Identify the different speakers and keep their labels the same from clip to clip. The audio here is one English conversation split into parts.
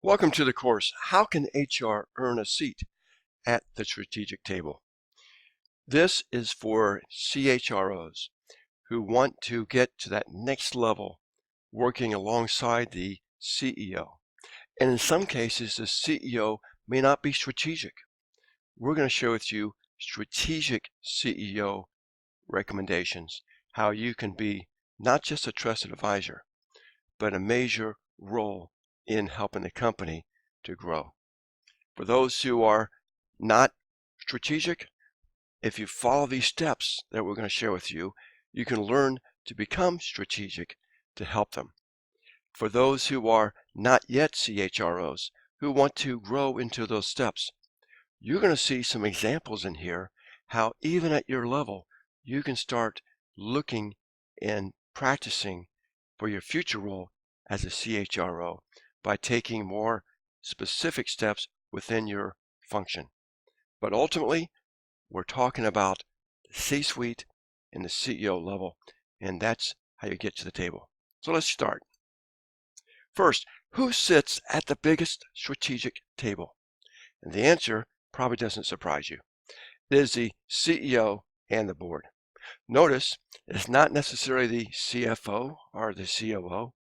Speaker 1: Welcome to the course, How Can HR Earn a Seat at the Strategic Table? This is for CHROs who want to get to that next level working alongside the CEO. And in some cases, the CEO may not be strategic. We're going to share with you strategic CEO recommendations, how you can be not just a trusted advisor, but a major role in helping the company to grow. For those who are not strategic, if you follow these steps that we're going to share with you, you can learn to become strategic to help them. For those who are not yet CHROs, who want to grow into those steps, you're going to see some examples in here how even at your level, you can start looking and practicing for your future role as a CHRO by taking more specific steps within your function. But ultimately, we're talking about the C-suite and the CEO level, and that's how you get to the table. So let's start. First, who sits at the biggest strategic table? And the answer probably doesn't surprise you. It is the CEO and the board. Notice it's not necessarily the CFO or the COO.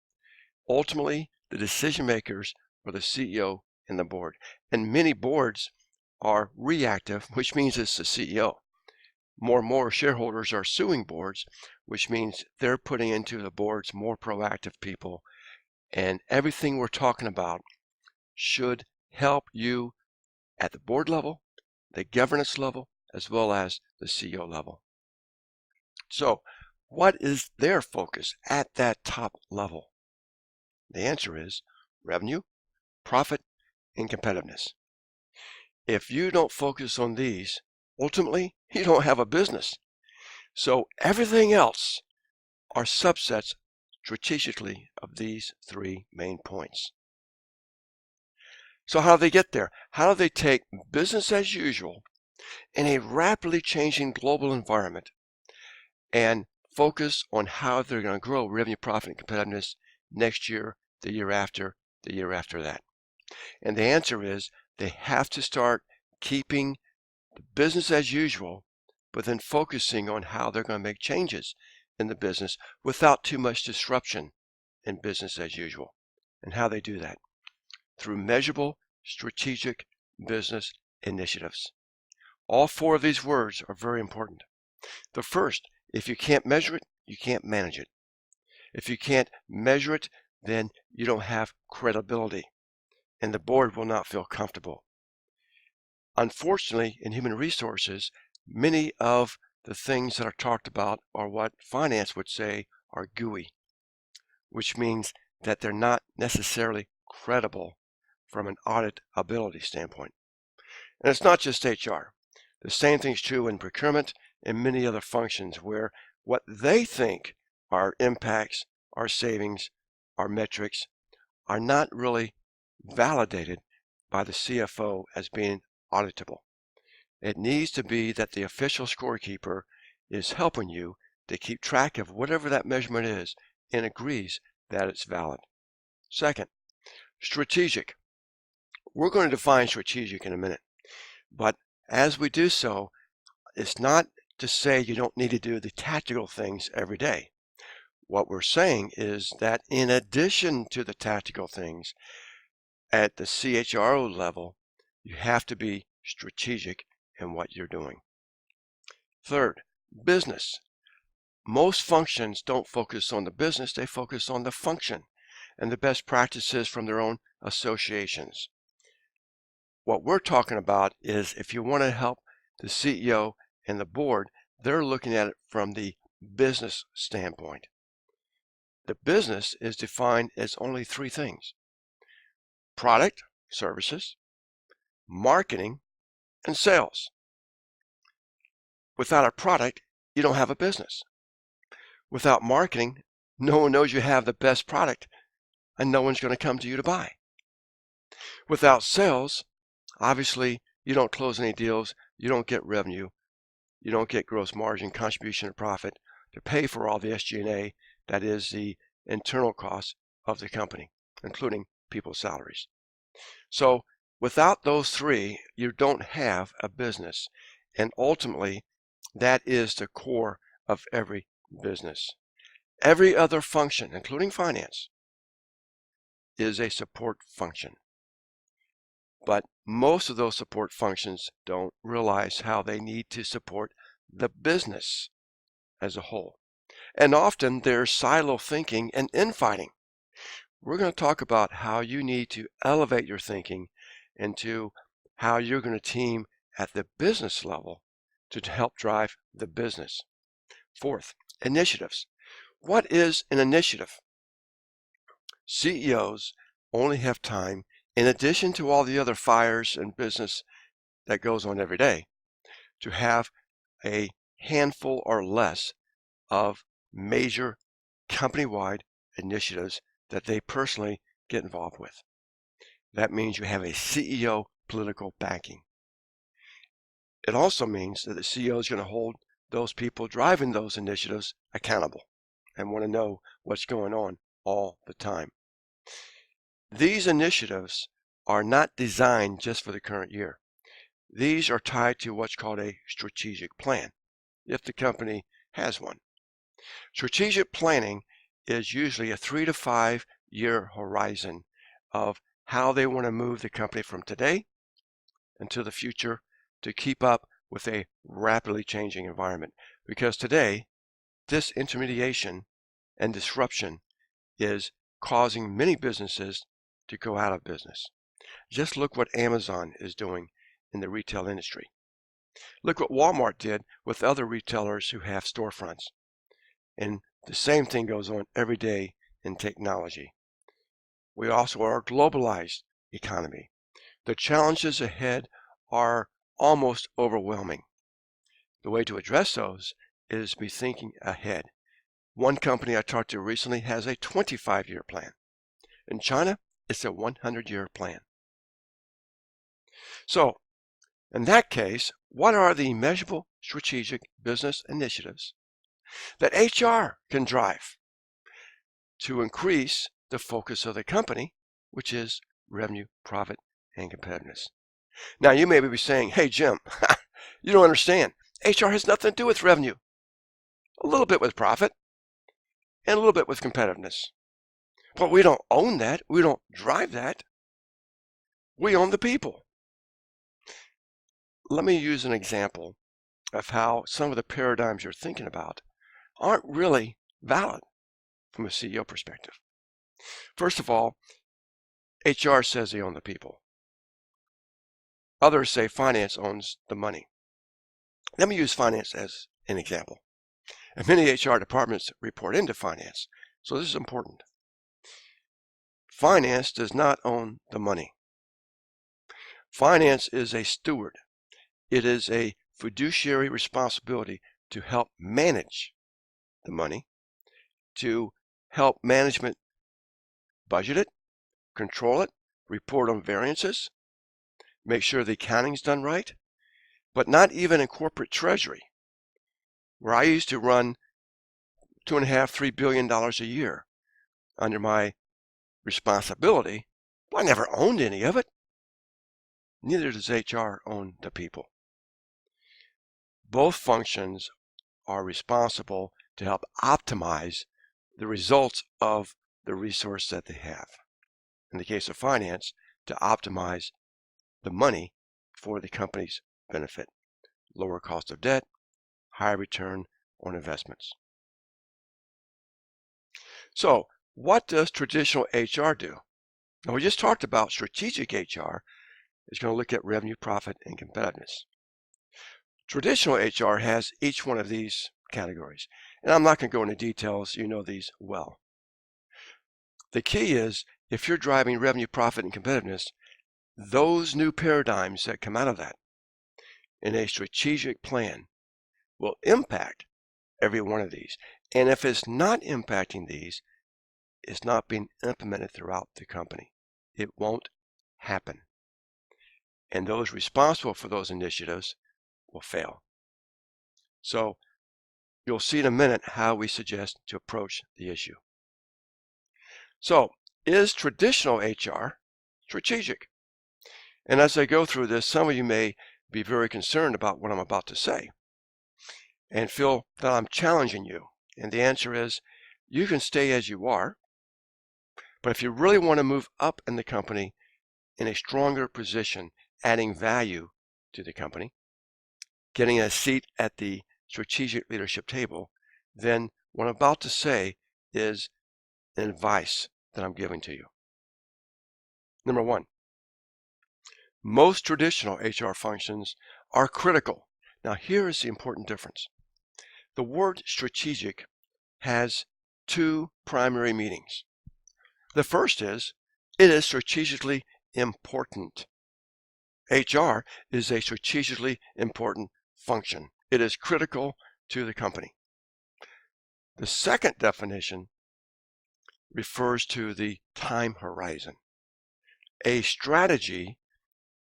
Speaker 1: Ultimately, the decision makers are the CEO and the board. And many boards are reactive, which means it's the CEO. More and more shareholders are suing boards, which means they're putting into the boards more proactive people. And everything we're talking about should help you at the board level, the governance level, as well as the CEO level. So, what is their focus at that top level? The answer is revenue, profit, and competitiveness. If you don't focus on these, ultimately, you don't have a business. So everything else are subsets strategically of these three main points. So how do they get there? How do they take business as usual in a rapidly changing global environment and focus on how they're going to grow revenue, profit, and competitiveness next year, the year after that? And the answer is they have to start keeping the business as usual, but then focusing on how they're going to make changes in the business without too much disruption in business as usual. And how they do that? Through measurable strategic business initiatives. All four of these words are very important. The first, if you can't measure it, you can't manage it. If you can't measure it, then you don't have credibility, and the board will not feel comfortable. Unfortunately, in human resources, many of the things that are talked about are what finance would say are gooey, which means that they're not necessarily credible from an auditability standpoint. And it's not just HR. The same thing's true in procurement and many other functions where what they think are impacts, are savings, are metrics, are not really validated by the CFO as being auditable. It needs to be that the official scorekeeper is helping you to keep track of whatever that measurement is and agrees that it's valid. Second, strategic. We're going to define strategic in a minute, but as we do so, it's not to say you don't need to do the tactical things every day. What we're saying is that in addition to the tactical things, at the CHRO level, you have to be strategic in what you're doing. Third, business. Most functions don't focus on the business, they focus on the function and the best practices from their own associations. What we're talking about is if you want to help the CEO and the board, they're looking at it from the business standpoint. The business is defined as only three things: product, services, marketing, and sales. Without a product, you don't have a business. Without marketing, no one knows you have the best product and no one's going to come to you to buy. Without sales, obviously, you don't close any deals, you don't get revenue, you don't get gross margin, contribution, or profit to pay for all the SG&A, that is the internal costs of the company, including people's salaries. So without those three, you don't have a business. And ultimately, that is the core of every business. Every other function, including finance, is a support function. But most of those support functions don't realize how they need to support the business as a whole. And often there's silo thinking and infighting. We're going to talk about how you need to elevate your thinking into how you're going to team at the business level to help drive the business. Fourth, initiatives. What is an initiative? CEOs only have time, in addition to all the other fires and business that goes on every day, to have a handful or less of major company-wide initiatives that they personally get involved with. That means you have a CEO political backing. It also means that the CEO is going to hold those people driving those initiatives accountable and want to know what's going on all the time. These initiatives are not designed just for the current year. These are tied to what's called a strategic plan, if the company has one. Strategic planning is usually a 3 to 5 year horizon of how they want to move the company from today into the future to keep up with a rapidly changing environment. Because today, disintermediation and disruption is causing many businesses to go out of business. Just look what Amazon is doing in the retail industry. Look what Walmart did with other retailers who have storefronts. And the same thing goes on every day in technology. We also are a globalized economy. The challenges ahead are almost overwhelming. The way to address those is be thinking ahead. One company I talked to recently has a 25-year plan. In China, it's a 100-year plan. So, in that case, what are the measurable strategic business initiatives that HR can drive to increase the focus of the company, which is revenue, profit, and competitiveness? Now, you may be saying, hey, Jim, you don't understand. HR has nothing to do with revenue. A little bit with profit and a little bit with competitiveness. But we don't own that. We don't drive that. We own the people. Let me use an example of how some of the paradigms you're thinking about aren't really valid from a CEO perspective. First of all, HR says they own the people. Others say finance owns the money. Let me use finance as an example. And many HR departments report into finance, so this is important. Finance does not own the money. Finance is a steward. It is a fiduciary responsibility to help manage the money, to help management budget it, control it, report on variances, make sure the accounting's done right, but not even in corporate treasury, where I used to run $2.5, $3 billion a year under my responsibility. Well, I never owned any of it. Neither does HR own the people. Both functions are responsible to help optimize the results of the resource that they have. In the case of finance, to optimize the money for the company's benefit. Lower cost of debt, higher return on investments. So, what does traditional HR do? Now, we just talked about strategic HR is going to look at revenue, profit, and competitiveness. Traditional HR has each one of these categories. And I'm not going to go into details. You know these well. The key is, if you're driving revenue, profit, and competitiveness, those new paradigms that come out of that in a strategic plan will impact every one of these. And if it's not impacting these, it's not being implemented throughout the company. It won't happen. And those responsible for those initiatives will fail. So you'll see in a minute how we suggest to approach the issue. So is traditional HR strategic. And as I go through this, some of you may be very concerned about what I'm about to say and feel that I'm challenging you. And the answer is, you can stay as you are, but if you really want to move up in the company in a stronger position, adding value to the company, getting a seat at the strategic leadership table, then what I'm about to say is an advice that I'm giving to you. Number one, most traditional HR functions are critical. Now here is the important difference. The word strategic has two primary meanings. The first is, it is strategically important. HR is a strategically important function. It is critical to the company. The second definition refers to the time horizon. A strategy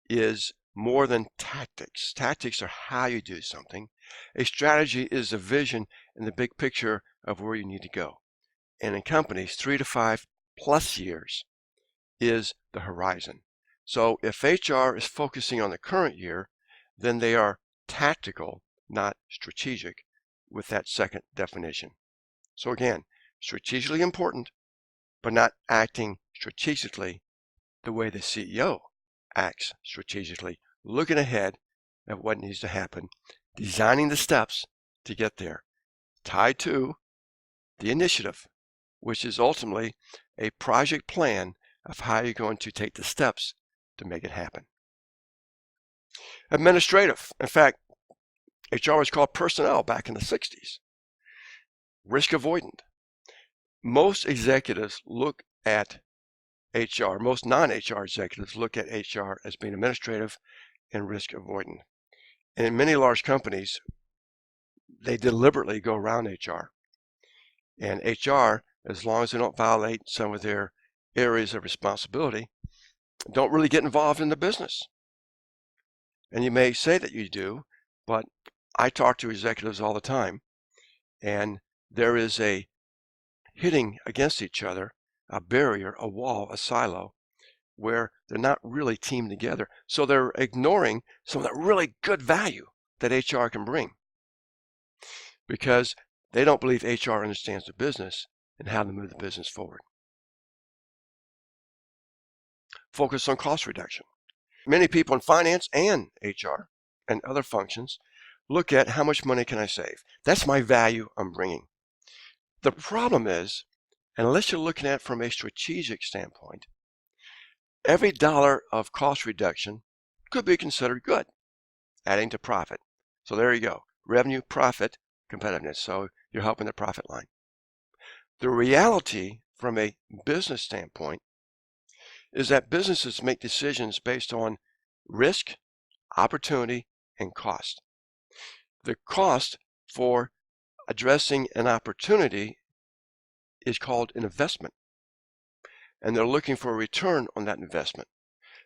Speaker 1: is more than tactics. Tactics are how you do something. A strategy is a vision and the big picture of where you need to go. And in companies, 3 to 5 plus years is the horizon. So if HR is focusing on the current year, then they are tactical, not strategic, with that second definition. So again, strategically important, but not acting strategically the way the CEO acts strategically, looking ahead at what needs to happen, designing the steps to get there, tied to the initiative, which is ultimately a project plan of how you're going to take the steps to make it happen. Administrative. In fact, HR was called personnel back in the 60s. Risk avoidant. Most executives look at HR, most non-HR executives look at HR as being administrative and risk avoidant. And in many large companies, they deliberately go around HR. And HR, as long as they don't violate some of their areas of responsibility, don't really get involved in the business. And you may say that you do, but I talk to executives all the time, and there is a hitting against each other, a barrier, a wall, a silo, where they're not really teamed together. So they're ignoring some of that really good value that HR can bring because they don't believe HR understands the business and how to move the business forward. Focus on cost reduction. Many people in finance and HR and other functions look at how much money can I save. That's my value I'm bringing. The problem is, unless you're looking at it from a strategic standpoint, every dollar of cost reduction could be considered good, adding to profit. So there you go. Revenue, profit, competitiveness. So you're helping the profit line. The reality from a business standpoint is that businesses make decisions based on risk, opportunity, and cost. The cost for addressing an opportunity is called an investment, and they're looking for a return on that investment.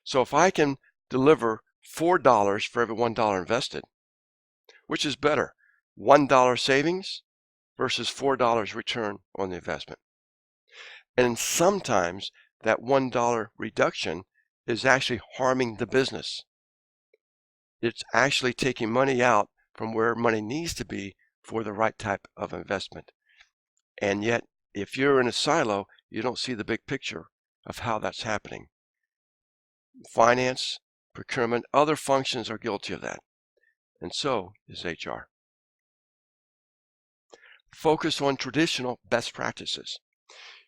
Speaker 1: So if I can deliver $4 for every $1 invested, which is better, $1 savings versus $4 return on the investment? And sometimes that $1 reduction is actually harming the business. It's actually taking money out from where money needs to be for the right type of investment. And yet, if you're in a silo, you don't see the big picture of how that's happening. Finance, procurement, other functions are guilty of that. And so is HR. Focus on traditional best practices.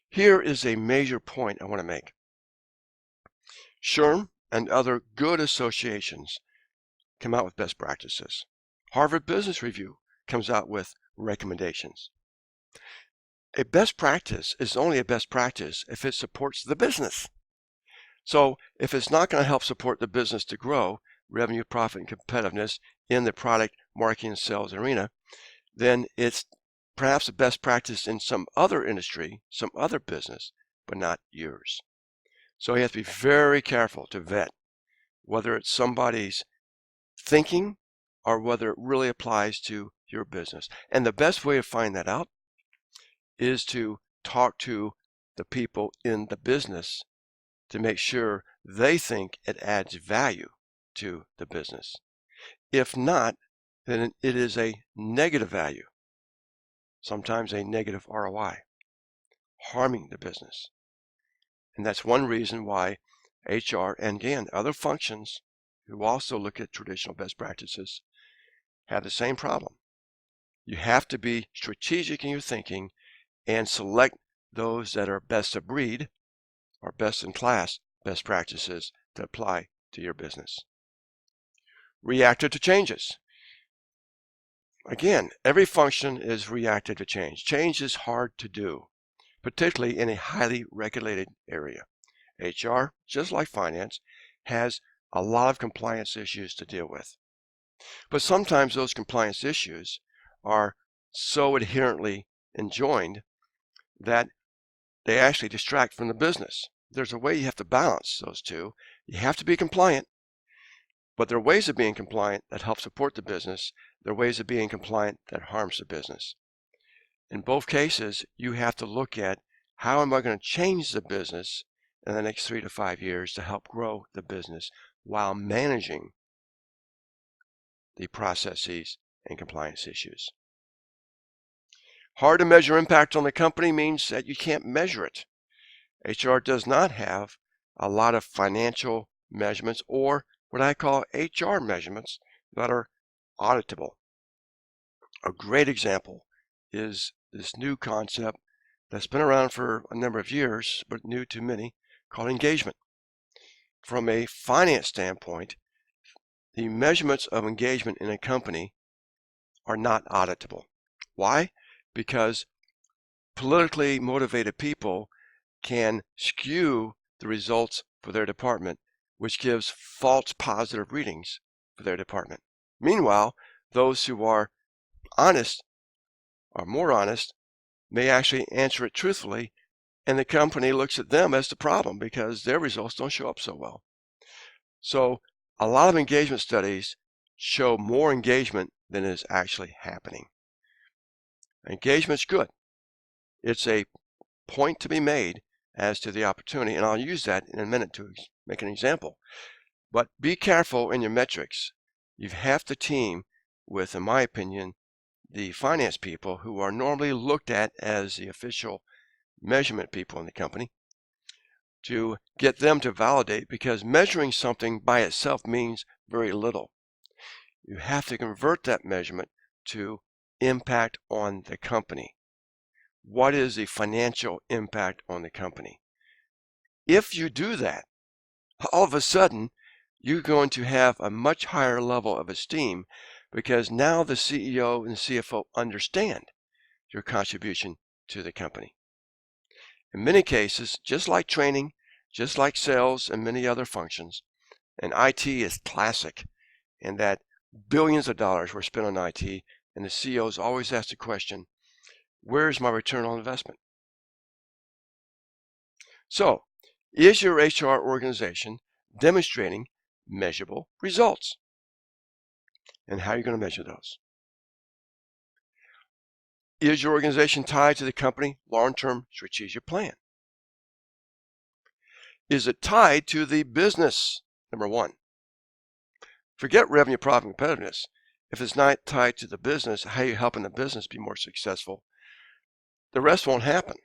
Speaker 1: Here is a major point I want to make. SHRM and other good associations come out with best practices. Harvard Business Review comes out with recommendations. A best practice is only a best practice if it supports the business. So if it's not going to help support the business to grow revenue, profit, and competitiveness in the product, marketing, and sales arena, then it's perhaps a best practice in some other industry, some other business, but not yours. So you have to be very careful to vet whether it's somebody's thinking or whether it really applies to your business. And the best way to find that out is to talk to the people in the business to make sure they think it adds value to the business. If not, then it is a negative value, sometimes a negative ROI, harming the business. And that's one reason why HR and again, other functions who also look at traditional best practices have the same problem. You have to be strategic in your thinking and select those that are best of breed or best in class best practices to apply to your business. Reactive to changes. Again, every function is reactive to change. Change is hard to do, particularly in a highly regulated area. HR, just like finance, has a lot of compliance issues to deal with. But sometimes those compliance issues are so inherently enjoined that they actually distract from the business. There's a way you have to balance those two. You have to be compliant, but there are ways of being compliant that help support the business. There are ways of being compliant that harms the business. In both cases, you have to look at how am I going to change the business in the next 3 to 5 years to help grow the business while managing the processes and compliance issues. Hard to measure impact on the company means that you can't measure it. HR does not have a lot of financial measurements or what I call HR measurements that are auditable. A great example is this new concept that's been around for a number of years, but new to many, called engagement. From a finance standpoint, the measurements of engagement in a company are not auditable. Why? Because politically motivated people can skew the results for their department, which gives false positive readings for their department. Meanwhile, those who are honest, are more honest, may actually answer it truthfully, and the company looks at them as the problem because their results don't show up so well. So a lot of engagement studies show more engagement than is actually happening. Engagement's good. It's a point to be made as to the opportunity, and I'll use that in a minute to make an example. But be careful in your metrics. You have to team with, in my opinion, the finance people who are normally looked at as the official measurement people in the company to get them to validate, because measuring something by itself means very little. You have to convert that measurement to impact on the company. What is the financial impact on the company? If you do that, all of a sudden, you're going to have a much higher level of esteem because now the CEO and the CFO understand your contribution to the company. In many cases, just like training, just like sales and many other functions, and IT is classic in that billions of dollars were spent on IT, and the CEOs always ask the question, where's my return on investment? So, is your HR organization demonstrating measurable results? And how are you going to measure those? Is your organization tied to the company long-term strategic plan? Is it tied to the business? Number one. Forget revenue, profit, and competitiveness. If it's not tied to the business, how are you helping the business be more successful? The rest won't happen.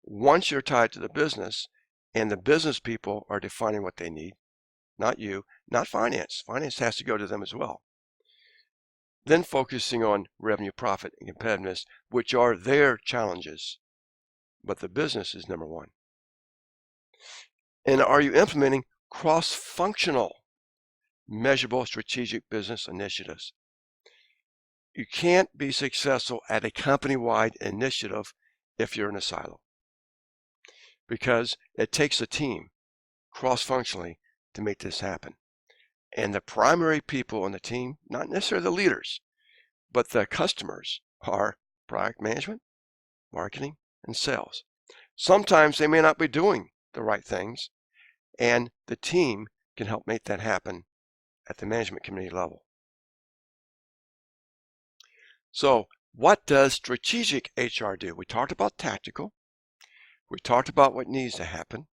Speaker 1: Once you're tied to the business and the business people are defining what they need, not you, not finance. Finance has to go to them as well. Then focusing on revenue, profit, and competitiveness, which are their challenges. But the business is number one. And are you implementing cross-functional, measurable strategic business initiatives? You can't be successful at a company-wide initiative if you're in a silo, because it takes a team cross-functionally to make this happen. And the primary people on the team, not necessarily the leaders, but the customers, are product management, marketing, and sales. Sometimes they may not be doing the right things, and the team can help make that happen at the management committee level. So what does strategic HR do? We talked about tactical. We talked about what needs to happen.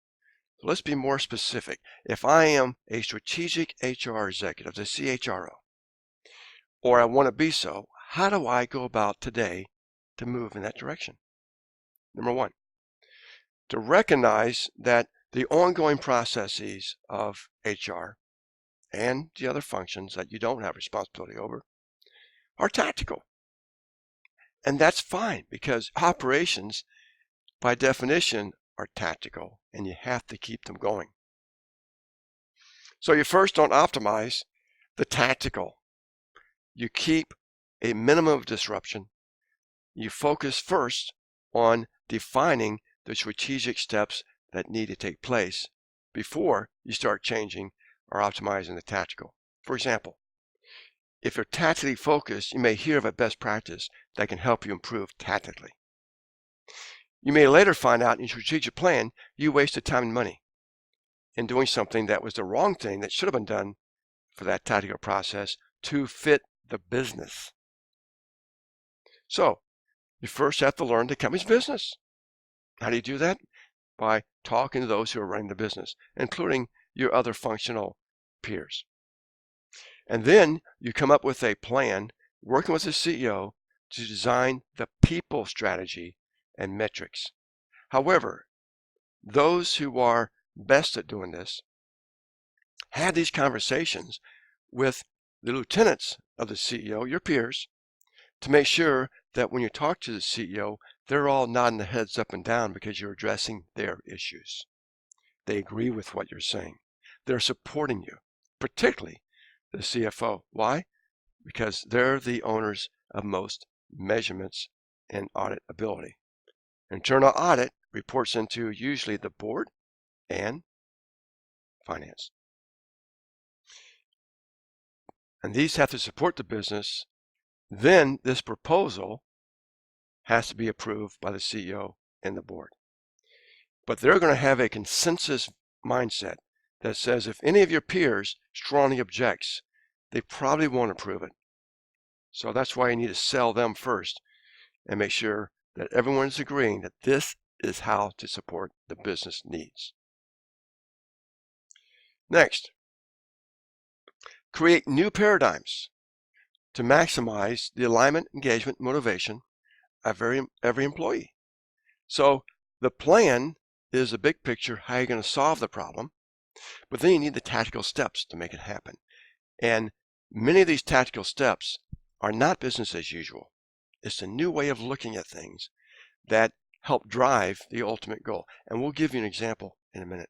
Speaker 1: So let's be more specific. If I am a strategic HR executive, the CHRO, or I want to be so, how do I go about today to move in that direction? Number one, to recognize that the ongoing processes of HR and the other functions that you don't have responsibility over are tactical. And that's fine because operations, by definition, are tactical and you have to keep them going. So you first don't optimize the tactical. You keep a minimum of disruption. You focus first on defining the strategic steps that need to take place before you start changing or optimizing the tactical. For example, if you're tactically focused, you may hear of a best practice that can help you improve tactically. You may later find out in your strategic plan you wasted time and money in doing something that was the wrong thing that should have been done for that tactical process to fit the business. So, you first have to learn the company's business. How do you do that? By talking to those who are running the business, including your other functional peers. And then you come up with a plan, working with the CEO to design the people strategy and metrics. However, those who are best at doing this have these conversations with the lieutenants of the CEO, your peers, to make sure that when you talk to the CEO, they're all nodding their heads up and down because you're addressing their issues. They agree with what you're saying. They're supporting you, particularly the CFO. Why? Because they're the owners of most measurements and audit ability. Internal audit reports into usually the board and finance. And these have to support the business. Then this proposal has to be approved by the CEO and the board. But they're going to have a consensus mindset that says if any of your peers strongly objects, they probably won't approve it. So that's why you need to sell them first and make sure that everyone is agreeing that this is how to support the business needs. Next, create new paradigms to maximize the alignment, engagement, motivation of every employee. So the plan is a big picture, how you're going to solve the problem, but then you need the tactical steps to make it happen. And many of these tactical steps are not business as usual. It's a new way of looking at things that help drive the ultimate goal. And we'll give you an example in a minute.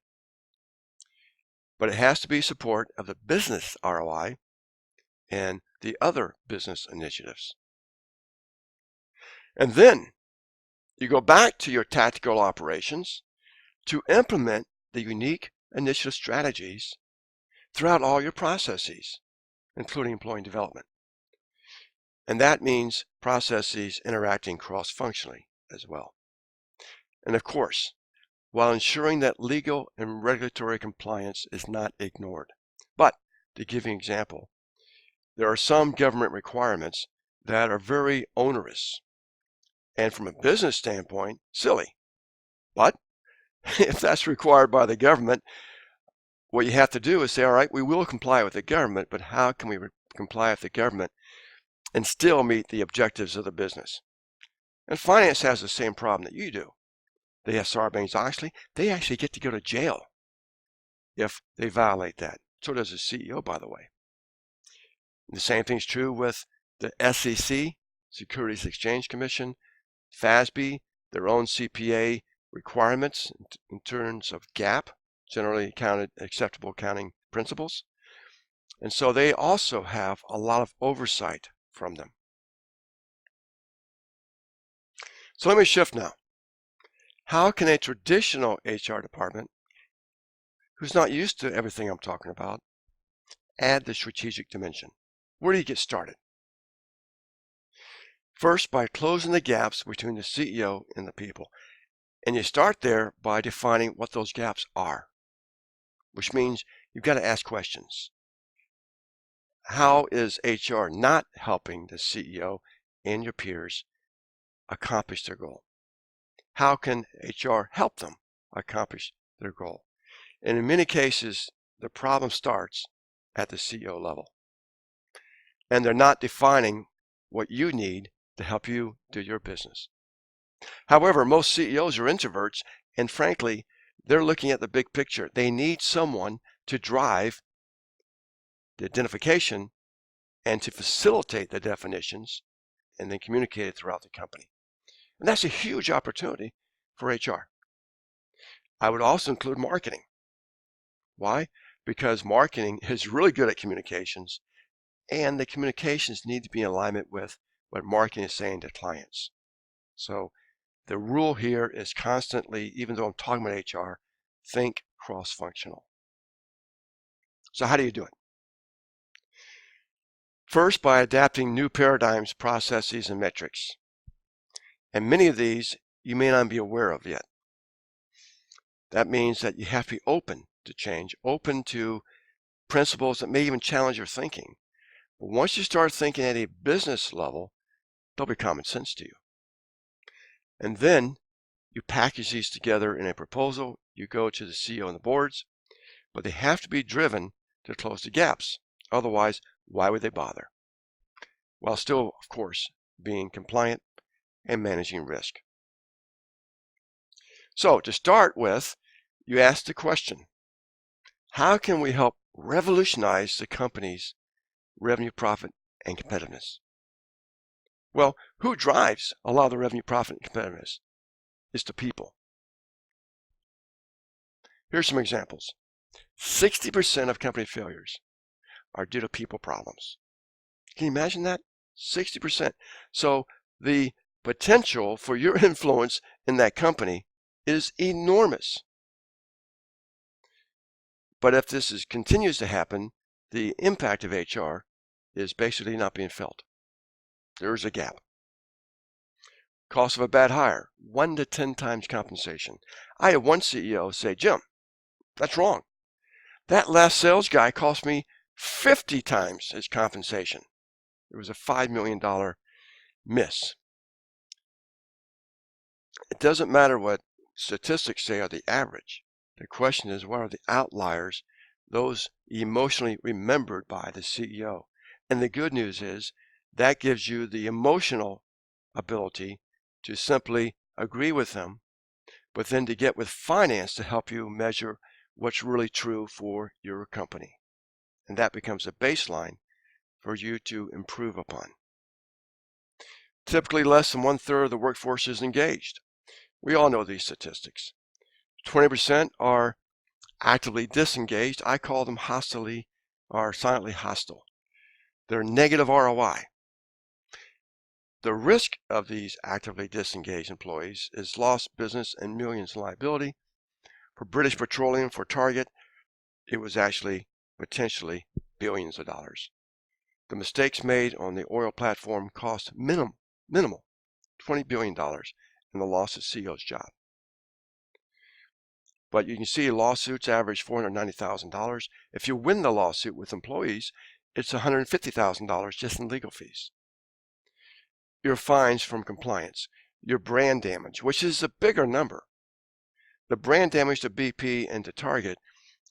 Speaker 1: But it has to be support of the business ROI and the other business initiatives. And then you go back to your tactical operations to implement the unique initiative strategies throughout all your processes, including employee development. And that means processes interacting cross-functionally as well. And of course, while ensuring that legal and regulatory compliance is not ignored. But to give you an example, there are some government requirements that are very onerous and from a business standpoint, silly. But if that's required by the government, what you have to do is say, all right, we will comply with the government, but how can we comply with the government and still meet the objectives of the business? And finance has the same problem that you do. They have Sarbanes-Oxley. They actually get to go to jail if they violate that. So does the CEO, by the way. And the same thing's true with the SEC, Securities Exchange Commission, FASB, their own CPA requirements in terms of GAAP, generally acceptable accounting principles. And so they also have a lot of oversight from them. So let me shift now. How can a traditional HR department, who's not used to everything I'm talking about, add the strategic dimension? Where do you get started? First, by closing the gaps between the CEO and the people. And you start there by defining what those gaps are, which means you've got to ask questions. How is HR not helping the CEO and your peers accomplish their goal? How can HR help them accomplish their goal? And in many cases, the problem starts at the CEO level. And they're not defining what you need to help you do your business. However, most CEOs are introverts, and frankly, they're looking at the big picture. They need someone to drive the identification and to facilitate the definitions and then communicate it throughout the company. And that's a huge opportunity for HR. I would also include marketing. Why? Because marketing is really good at communications, and the communications need to be in alignment with what marketing is saying to clients. So the rule here is constantly, even though I'm talking about HR, think cross-functional. So how do you do it? First, by adapting new paradigms, processes, and metrics. And many of these you may not be aware of yet. That means that you have to be open to change, open to principles that may even challenge your thinking. But once you start thinking at a business level, they'll be common sense to you. And then you package these together in a proposal. You go to the CEO and the boards, but they have to be driven to close the gaps. Otherwise, why would they bother? While still, of course, being compliant and managing risk. So to start with, you ask the question, how can we help revolutionize the company's revenue, profit, and competitiveness? Well, who drives a lot of the revenue, profit, and competitiveness? It's the people. Here's some examples. 60% of company failures are due to people problems. Can you imagine that? 60%. So the potential for your influence in that company is enormous. But if this continues to happen, the impact of HR is basically not being felt. There's a gap. Cost of a bad hire, 1 to 10 times compensation. I had one CEO say, Jim, that's wrong. That last sales guy cost me 50 times his compensation. It was a $5 million miss. It doesn't matter what statistics say are the average. The question is, what are the outliers, those emotionally remembered by the CEO? And the good news is that gives you the emotional ability to simply agree with them, but then to get with finance to help you measure what's really true for your company. And that becomes a baseline for you to improve upon. Typically, less than 1/3 of the workforce is engaged. We all know these statistics. 20% are actively disengaged. I call them hostilely or silently hostile. They're negative ROI. The risk of these actively disengaged employees is lost business and millions in liability. For British Petroleum, for Target, it was actually potentially billions of dollars. The mistakes made on the oil platform cost minimal, $20 billion in the loss of CEO's job. But you can see lawsuits average $490,000. If you win the lawsuit with employees, it's $150,000 just in legal fees. Your fines from compliance, your brand damage, which is a bigger number. The brand damage to BP and to Target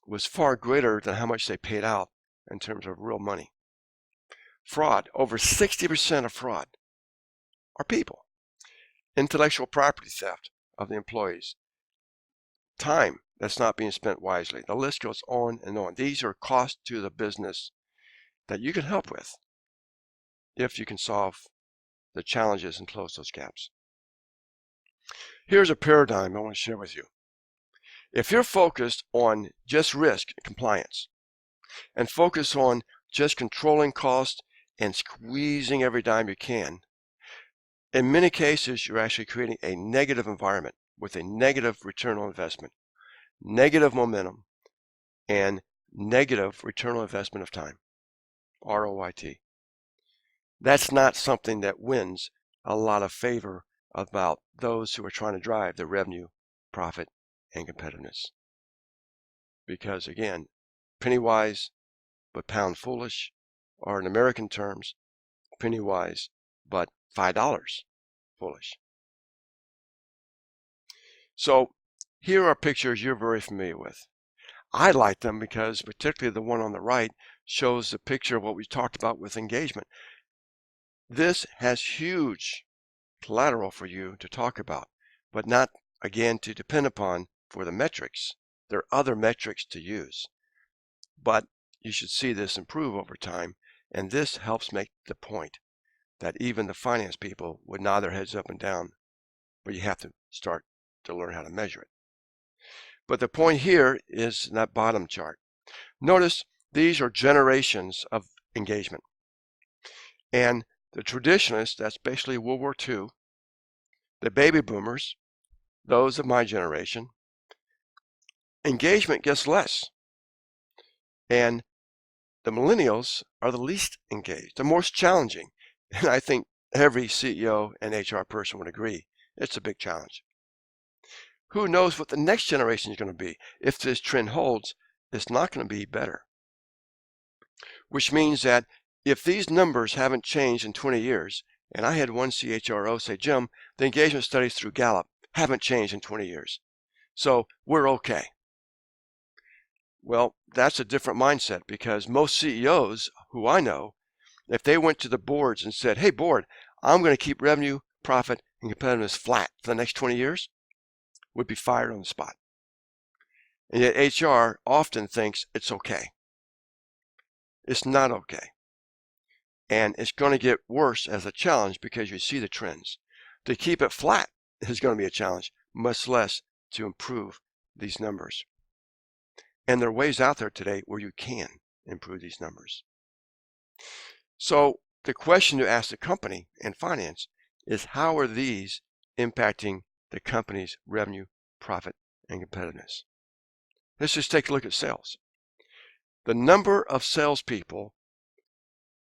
Speaker 1: was far greater than how much they paid out in terms of real money. Fraud, over 60% of fraud are people. Intellectual property theft of the employees. Time that's not being spent wisely. The list goes on and on. These are costs to the business that you can help with if you can solve the challenges and close those gaps. Here's a paradigm I want to share with you. If you're focused on just risk compliance and focus on just controlling costs and squeezing every dime you can, in many cases you're actually creating a negative environment with a negative return on investment, negative momentum, and negative return on investment of time, ROIT. That's not something that wins a lot of favor about those who are trying to drive the revenue, profit, and competitiveness. Because again, penny wise but pound foolish, or in American terms, penny wise but $5 foolish. So here are pictures you're very familiar with. I like them because particularly the one on the right shows the picture of what we talked about with engagement. This has huge collateral for you to talk about, but not, again, to depend upon for the metrics. There are other metrics to use, but you should see this improve over time, and this helps make the point that even the finance people would nod their heads up and down, but you have to start to learn how to measure it. But the point here is that bottom chart. Notice these are generations of engagement. And the traditionalists, that's basically World War II, the baby boomers, those of my generation, engagement gets less. And the millennials are the least engaged, the most challenging. And I think every CEO and HR person would agree it's a big challenge. Who knows what the next generation is going to be? If this trend holds, it's not going to be better. Which means that if these numbers haven't changed in 20 years, and I had one CHRO say, Jim, the engagement studies through Gallup haven't changed in 20 years. So we're okay. Well, that's a different mindset because most CEOs who I know, if they went to the boards and said, hey, board, I'm going to keep revenue, profit, and competitiveness flat for the next 20 years, would be fired on the spot. And yet HR often thinks it's okay. It's not okay. And it's going to get worse as a challenge because you see the trends. To keep it flat is going to be a challenge, much less to improve these numbers. And there are ways out there today where you can improve these numbers. So the question to ask the company and finance is, how are these impacting the company's revenue, profit, and competitiveness? Let's just take a look at sales. The number of salespeople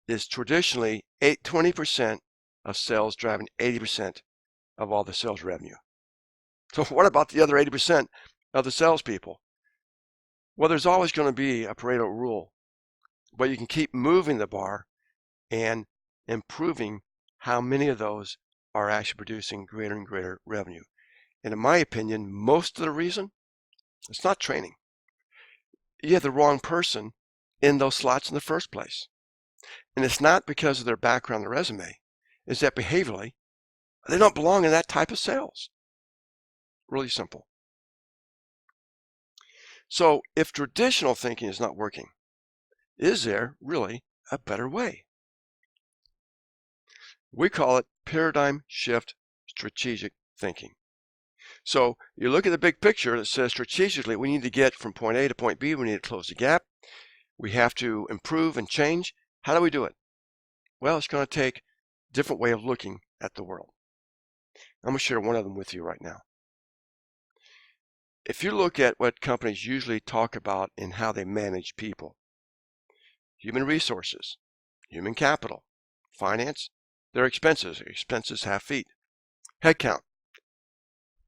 Speaker 1: is traditionally 20% of sales driving 80% of all the sales revenue. So what about the other 80% of the salespeople? Well, there's always going to be a Pareto rule, but you can keep moving the bar and improving how many of those are actually producing greater and greater revenue. And in my opinion, most of the reason, it's not training. You have the wrong person in those slots in the first place. And it's not because of their background or resume. It's that behaviorally, they don't belong in that type of sales. Really simple. So if traditional thinking is not working, is there really a better way? We call it paradigm shift strategic thinking. So you look at the big picture that says strategically we need to get from point A to point B, we need to close the gap, we have to improve and change. How do we do it? Well, it's going to take a different way of looking at the world. I'm going to share one of them with you right now. If you look at what companies usually talk about in how they manage people, human resources, human capital, finance, their expenses. Expenses have feet. Headcount.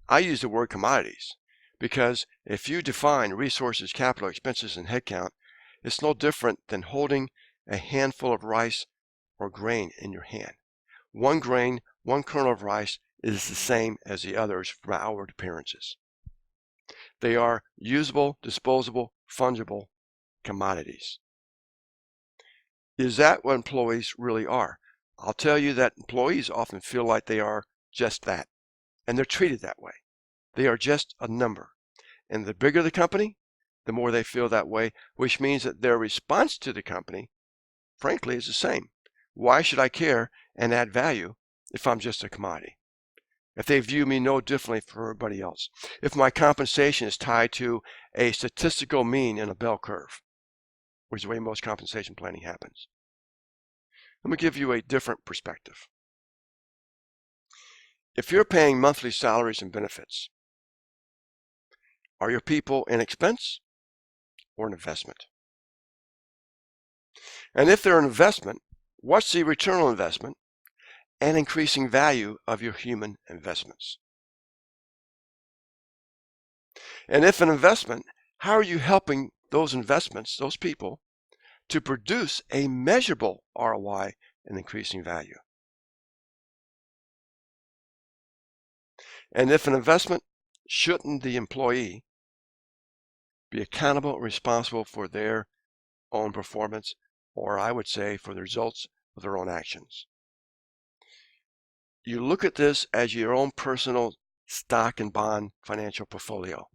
Speaker 1: I use the word commodities because if you define resources, capital, expenses, and headcount, it's no different than holding a handful of rice or grain in your hand. One grain, one kernel of rice is the same as the others from outward appearances. They are usable, disposable, fungible commodities. Is that what employees really are? I'll tell you that employees often feel like they are just that, and they're treated that way. They are just a number. And the bigger the company, the more they feel that way, which means that their response to the company, frankly, is the same. Why should I care and add value if I'm just a commodity? If they view me no differently from everybody else, if my compensation is tied to a statistical mean in a bell curve, which is the way most compensation planning happens. Let me give you a different perspective. If you're paying monthly salaries and benefits, are your people an expense or an investment? And if they're an investment, what's the return on investment and increasing value of your human investments? And if an investment, how are you helping those investments, those people, to produce a measurable ROI and increasing value? And if an investment, shouldn't the employee be accountable and responsible for their own performance, or I would say for the results of their own actions. You look at this as your own personal stock and bond financial portfolio.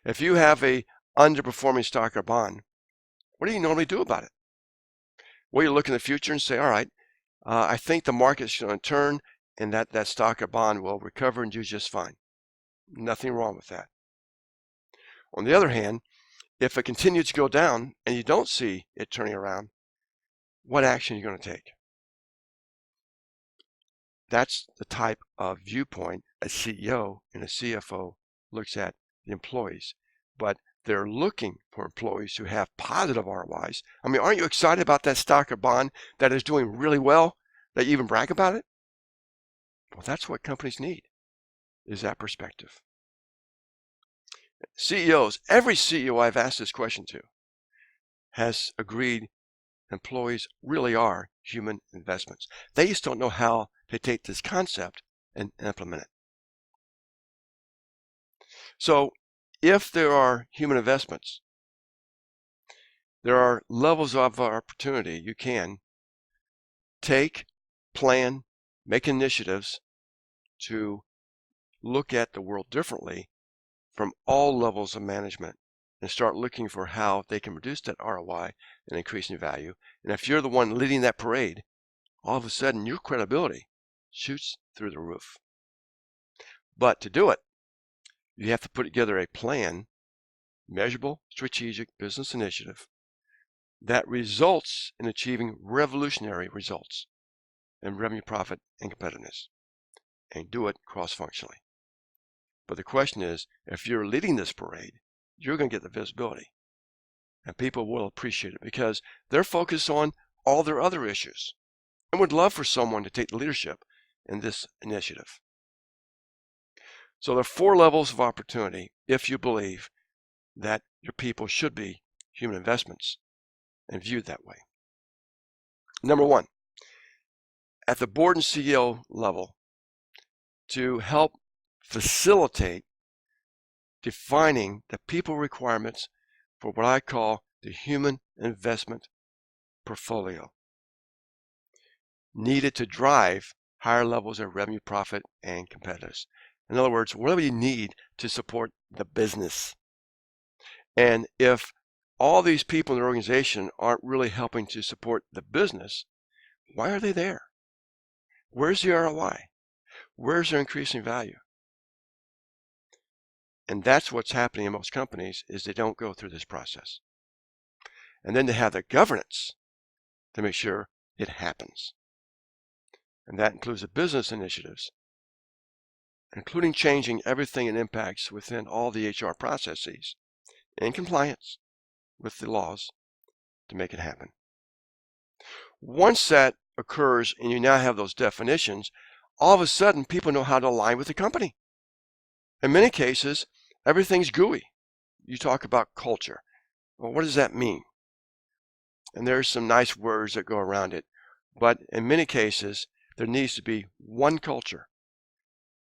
Speaker 1: If you have a underperforming stock or bond, what do you normally do about it? Well, you look in the future and say, all right, I think the market's going to turn and that stock or bond will recover and do just fine. Nothing wrong with that. On the other hand, if it continues to go down and you don't see it turning around, what action are you going to take? That's the type of viewpoint a CEO and a CFO looks at the employees. But they're looking for employees who have positive ROIs. I mean, aren't you excited about that stock or bond that is doing really well, that you even brag about it? Well, that's what companies need, is that perspective. CEOs, every CEO I've asked this question to has agreed employees really are human investments. They just don't know how to take this concept and implement it. So if there are human investments, there are levels of opportunity you can take, plan, make initiatives to look at the world differently from all levels of management and start looking for how they can reduce that ROI and increase in value. And if you're the one leading that parade, all of a sudden your credibility shoots through the roof. But to do it, you have to put together a plan, measurable, strategic business initiative that results in achieving revolutionary results in revenue, profit, and competitiveness, and do it cross-functionally. But the question is, if you're leading this parade, you're going to get the visibility, and people will appreciate it because they're focused on all their other issues and would love for someone to take the leadership in this initiative. So there are 4 levels of opportunity if you believe that your people should be human investments and viewed that way. Number 1, at the board and CEO level, to help facilitate defining the people requirements for what I call the human investment portfolio, needed to drive higher levels of revenue, profit, and competitiveness. In other words, what do we need to support the business? And if all these people in the organization aren't really helping to support the business, why are they there? Where's the ROI? Where's their increasing value? And that's what's happening in most companies, is they don't go through this process. And then they have the governance to make sure it happens. And that includes the business initiatives, including changing everything it impacts within all the HR processes in compliance with the laws to make it happen. Once that occurs and you now have those definitions, all of a sudden people know how to align with the company. In many cases, everything's gooey. You talk about culture. Well, what does that mean? And there's some nice words that go around it. But in many cases, there needs to be one culture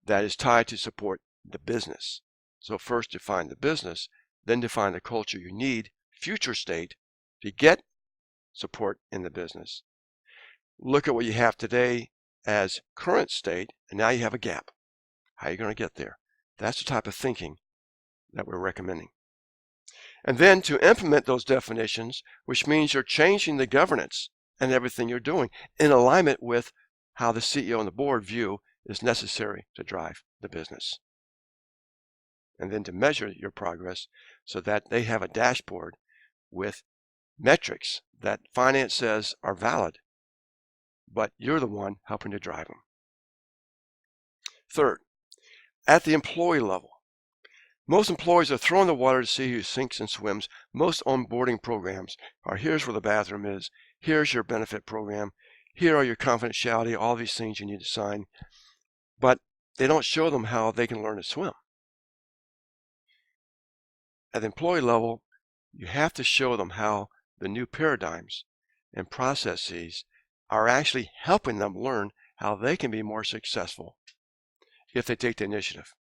Speaker 1: that is tied to support the business. So first define the business, then define the culture you need, future state, to get support in the business. Look at what you have today as current state, and now you have a gap. How are you going to get there? That's the type of thinking that we're recommending. And then to implement those definitions, which means you're changing the governance and everything you're doing in alignment with how the CEO and the board view is necessary to drive the business. And then to measure your progress so that they have a dashboard with metrics that finance says are valid, but you're the one helping to drive them. Third, at the employee level, most employees are thrown in the water to see who sinks and swims. Most onboarding programs are, here's where the bathroom is, here's your benefit program, here are your confidentiality, all these things you need to sign. But they don't show them how they can learn to swim. At the employee level, you have to show them how the new paradigms and processes are actually helping them learn how they can be more successful if they take the initiative,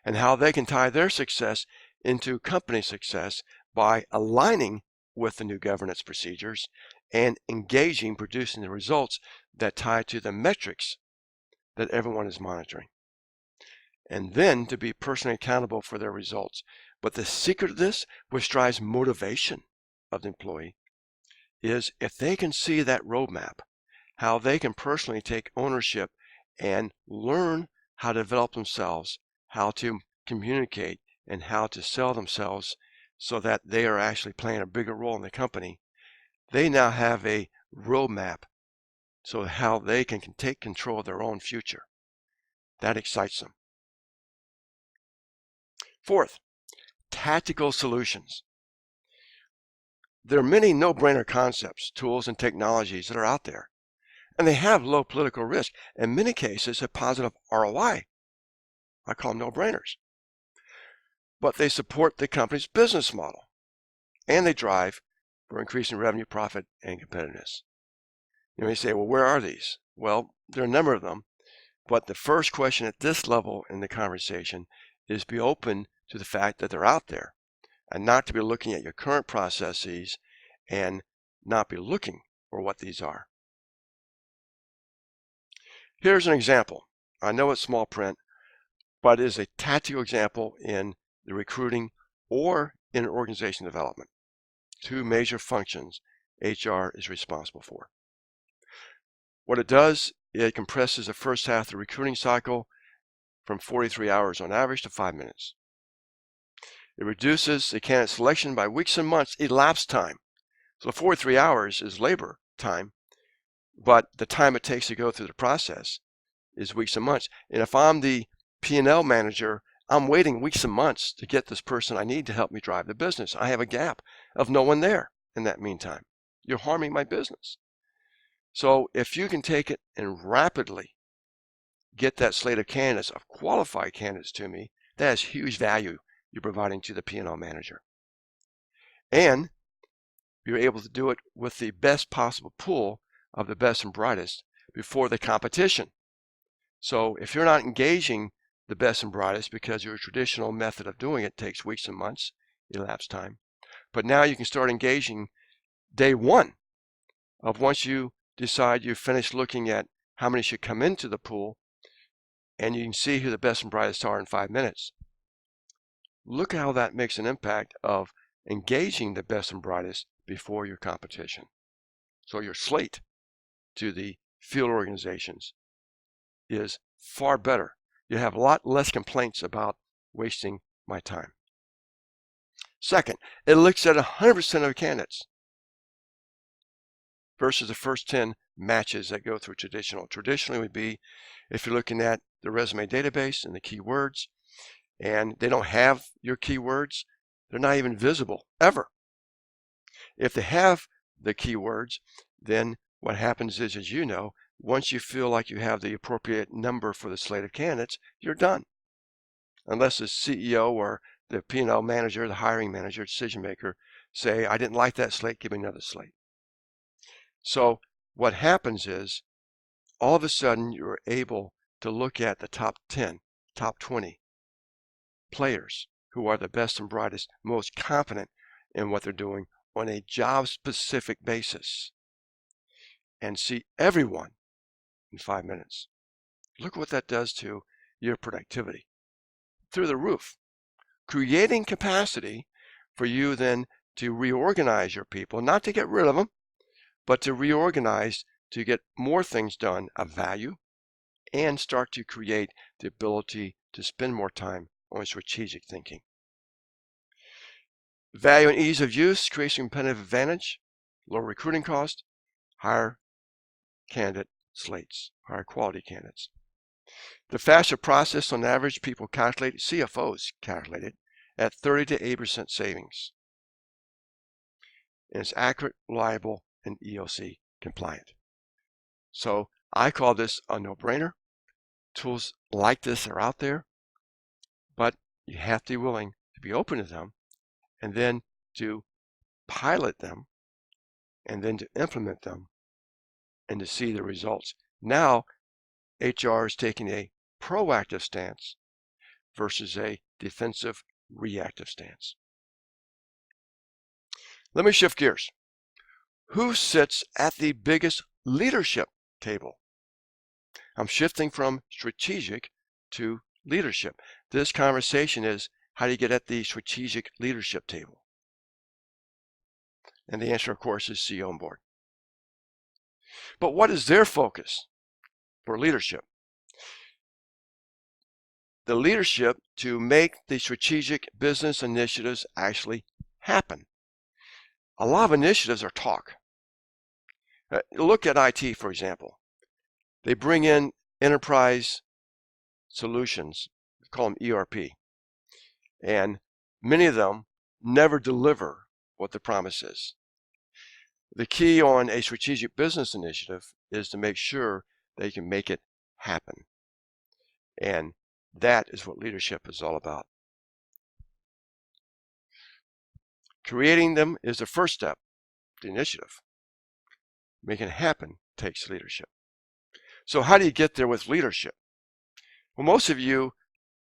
Speaker 1: and how they can tie their success into company success by aligning with the new governance procedures and engaging, producing the results that tie to the metrics that everyone is monitoring. And then to be personally accountable for their results. But the secret of this, which drives motivation of the employee, is if they can see that roadmap, how they can personally take ownership and learn how to develop themselves, how to communicate, and how to sell themselves so that they are actually playing a bigger role in the company. They now have a roadmap so how they can take control of their own future. That excites them. Fourth, tactical solutions. There are many no-brainer concepts, tools, and technologies that are out there, and they have low political risk. In many cases, a positive ROI. I call them no-brainers. But they support the company's business model, and they drive for increasing revenue, profit, and competitiveness. You may say, well, where are these? Well, there are a number of them, but the first question at this level in the conversation is be open to the fact that they're out there, and not to be looking at your current processes and not be looking for what these are. Here's an example. I know it's small print, but it is a tactical example in the recruiting or in organization development. Two major functions HR is responsible for. What it does, it compresses the first half of the recruiting cycle from 43 hours on average to 5 minutes. It reduces the candidate selection by weeks and months elapsed time. So 43 hours is labor time, but the time it takes to go through the process is weeks and months. And if I'm the P&L manager, I'm waiting weeks and months to get this person I need to help me drive the business. I have a gap of no one there in that meantime. You're harming my business. So if you can take it and rapidly get that slate of candidates, of qualified candidates to me, that is huge value you're providing to the P&L manager. And you're able to do it with the best possible pool of the best and brightest before the competition. So if you're not engaging the best and brightest because your traditional method of doing it takes weeks and months, elapsed time, but now you can start engaging day one of once you decide you've finished looking at how many should come into the pool, and you can see who the best and brightest are in 5 minutes. Look how that makes an impact of engaging the best and brightest before your competition. So your slate to the field organizations is far better. You have a lot less complaints about wasting my time. Second, it looks at 100% of the candidates versus the first 10 matches that go through traditional. Traditionally would be if you're looking at the resume database and the keywords, and they don't have your keywords, they're not even visible ever. If they have the keywords, then what happens is, as you know, once you feel like you have the appropriate number for the slate of candidates, you're done. Unless the CEO or the P&L manager, the hiring manager, decision maker say, I didn't like that slate, give me another slate. So what happens is, all of a sudden you're able to look at the top 10, top 20 players who are the best and brightest, most confident in what they're doing on a job-specific basis, and see everyone in 5 minutes. Look what that does to your productivity. Through the roof. Creating capacity for you then to reorganize your people, not to get rid of them, but to reorganize to get more things done of value and start to create the ability to spend more time on strategic thinking. Value and ease of use creates a competitive advantage, lower recruiting cost, higher candidate slates, higher quality candidates. The faster process on average, people calculate, CFOs calculate it, at 30 to 80% savings. And it's accurate, reliable, and EOC compliant. So I call this a no-brainer. Tools like this are out there, but you have to be willing to be open to them and then to pilot them and then to implement them and to see the results. Now, HR is taking a proactive stance versus a defensive reactive stance. Let me shift gears. Who sits at the biggest leadership table? I'm shifting from strategic to leadership. This conversation is, how do you get at the strategic leadership table? And the answer, of course, is CEO and board. But what is their focus for leadership? The leadership to make the strategic business initiatives actually happen. A lot of initiatives are talk. Look at IT, for example. They bring in enterprise solutions, we call them ERP, and many of them never deliver what the promise is. The key on a strategic business initiative is to make sure they can make it happen. And that is what leadership is all about. Creating them is the first step, the initiative. Making it happen takes leadership. So how do you get there with leadership? Well, most of you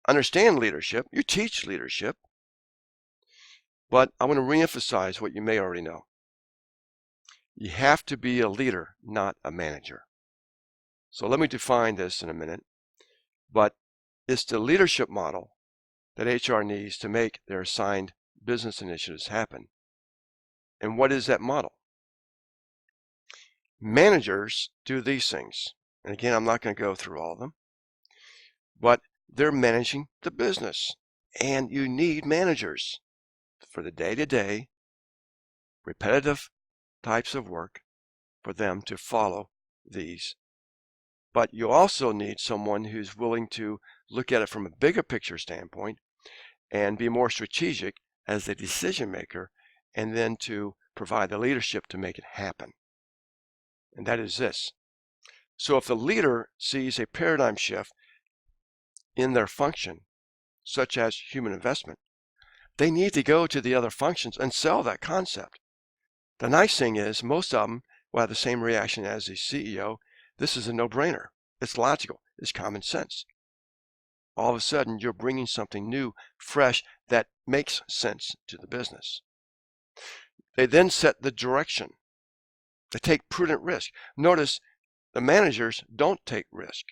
Speaker 1: understand leadership. You teach leadership. But I want to reemphasize what you may already know. You have to be a leader, not a manager. So let me define this in a minute. But it's the leadership model that HR needs to make their assigned business initiatives happen. And what is that model? Managers do these things. And again, I'm not going to go through all of them. But they're managing the business. And you need managers for the day-to-day, repetitive types of work for them to follow these. But you also need someone who's willing to look at it from a bigger picture standpoint and be more strategic as a decision maker, and then to provide the leadership to make it happen. And that is this. So if the leader sees a paradigm shift in their function, such as human investment, they need to go to the other functions and sell that concept. The nice thing is most of them will have the same reaction as the CEO. This is a no-brainer. It's logical. It's common sense. All of a sudden, you're bringing something new, fresh, that makes sense to the business. They then set the direction. They take prudent risk. Notice the managers don't take risk.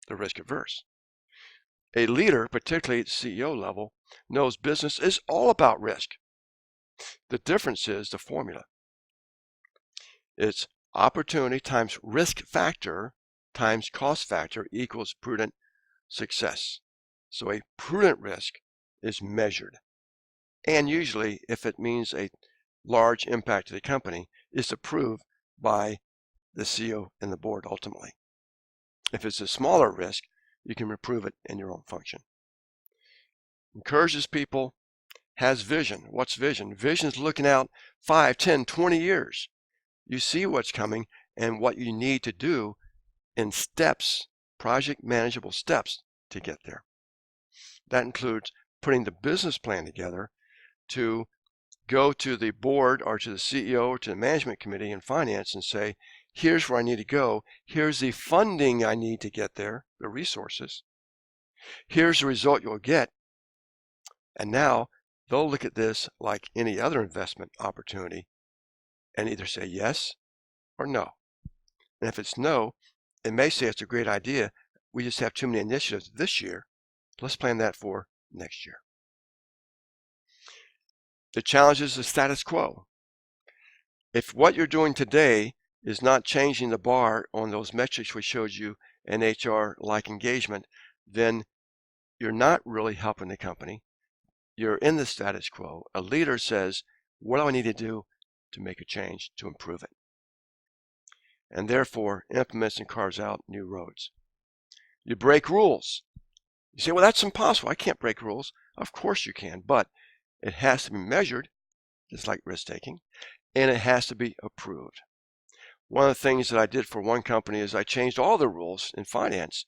Speaker 1: They're risk averse. A leader, particularly at the CEO level, knows business is all about risk. The difference is the formula. It's opportunity times risk factor times cost factor equals prudent success. So a prudent risk is measured. And usually, if it means a large impact to the company, is approved by the CEO and the board ultimately. If it's a smaller risk, you can approve it in your own function. Encourages people, has vision. What's vision? Vision is looking out 5, 10, 20 years. You see what's coming and what you need to do in steps, project manageable steps to get there. That includes putting the business plan together to go to the board or to the CEO or to the management committee in finance and say, here's where I need to go. Here's the funding I need to get there, the resources. Here's the result you'll get. And now they'll look at this like any other investment opportunity and either say yes or no. And if it's no, it may say it's a great idea. We just have too many initiatives this year. Let's plan that for next year. The challenge is the status quo. If what you're doing today is not changing the bar on those metrics we showed you in HR-like engagement, then you're not really helping the company. You're in the status quo. A leader says, what do I need to do to make a change to improve it? And therefore implements and carves out new roads. You break rules. You say, well, that's impossible. I can't break rules. Of course you can, but it has to be measured, just like risk taking, and it has to be approved. One of the things that I did for one company is I changed all the rules in finance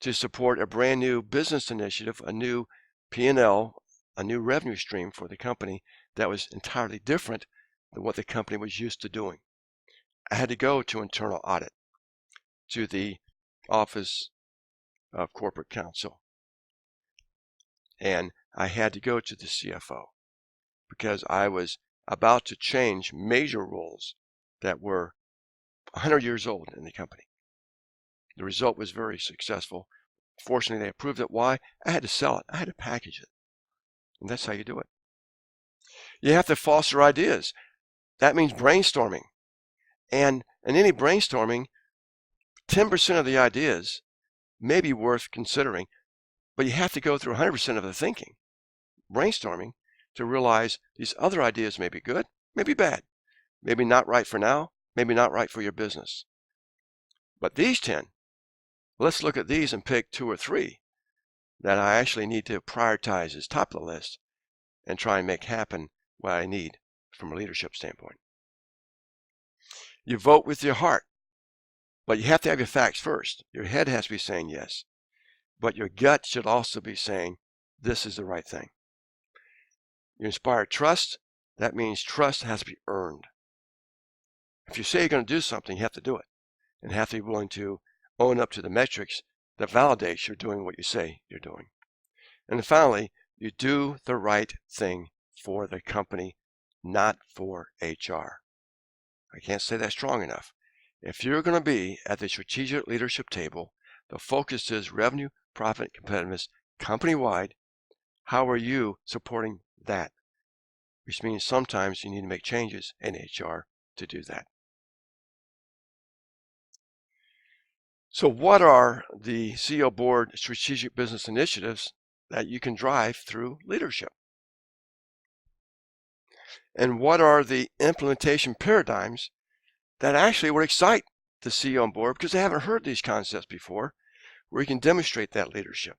Speaker 1: to support a brand new business initiative, a new P&L, a new revenue stream for the company that was entirely different than what the company was used to doing. I had to go to internal audit, to the Office of Corporate Counsel, and I had to go to the CFO because I was about to change major roles that were 100 years old in the company. The result was very successful. Fortunately, they approved it. Why? I had to sell it. I had to package it. And that's how you do it. You have to foster ideas. That means brainstorming. And in any brainstorming, 10% of the ideas may be worth considering, but you have to go through 100% of the thinking, brainstorming, to realize these other ideas may be good, may be bad, maybe not right for now, maybe not right for your business. But these 10, let's look at these and pick 2 or 3 that I actually need to prioritize as top of the list and try and make happen what I need from a leadership standpoint. You vote with your heart, but you have to have your facts first. Your head has to be saying yes, but your gut should also be saying this is the right thing. You inspire trust. That means trust has to be earned. If you say you're going to do something, you have to do it and have to be willing to own up to the metrics that validates you're doing what you say you're doing. And then finally, you do the right thing for the company, not for HR. I can't say that strong enough. If you're going to be at the strategic leadership table, the focus is revenue, profit, competitiveness, company-wide. How are you supporting that? Which means sometimes you need to make changes in HR to do that. So what are the CEO Board strategic business initiatives that you can drive through leadership? And what are the implementation paradigms that actually would excite the CEO on board because they haven't heard these concepts before, where you can demonstrate that leadership?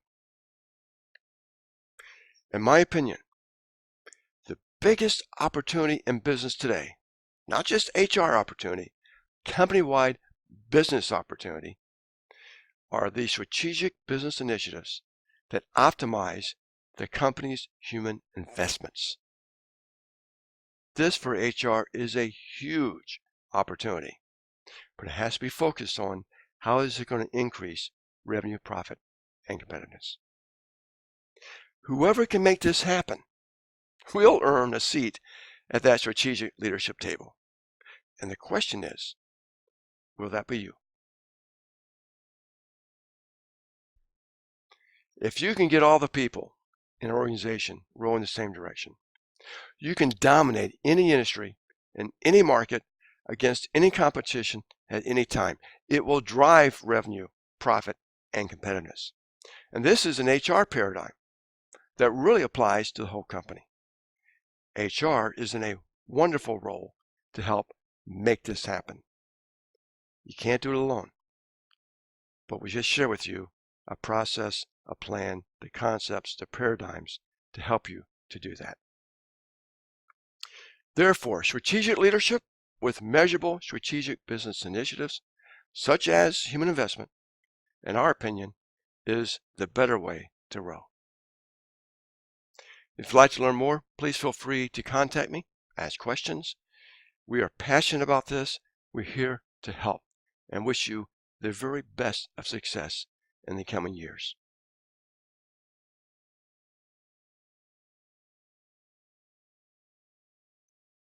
Speaker 1: In my opinion, the biggest opportunity in business today, not just HR opportunity, company-wide business opportunity, are the strategic business initiatives that optimize the company's human investments. This for HR is a huge opportunity, but it has to be focused on how is it going to increase revenue, profit, and competitiveness. Whoever can make this happen will earn a seat at that strategic leadership table. And the question is, will that be you? If you can get all the people in an organization rowing in the same direction, you can dominate any industry in any market against any competition at any time. It will drive revenue, profit, and competitiveness. And this is an HR paradigm that really applies to the whole company. HR is in a wonderful role to help make this happen. You can't do it alone, but we just share with you a process, a plan, the concepts, the paradigms to help you to do that. Therefore, strategic leadership with measurable strategic business initiatives, such as human investment, in our opinion, is the better way to row. If you'd like to learn more, please feel free to contact me, ask questions. We are passionate about this. We're here to help and wish you the very best of success in the coming years.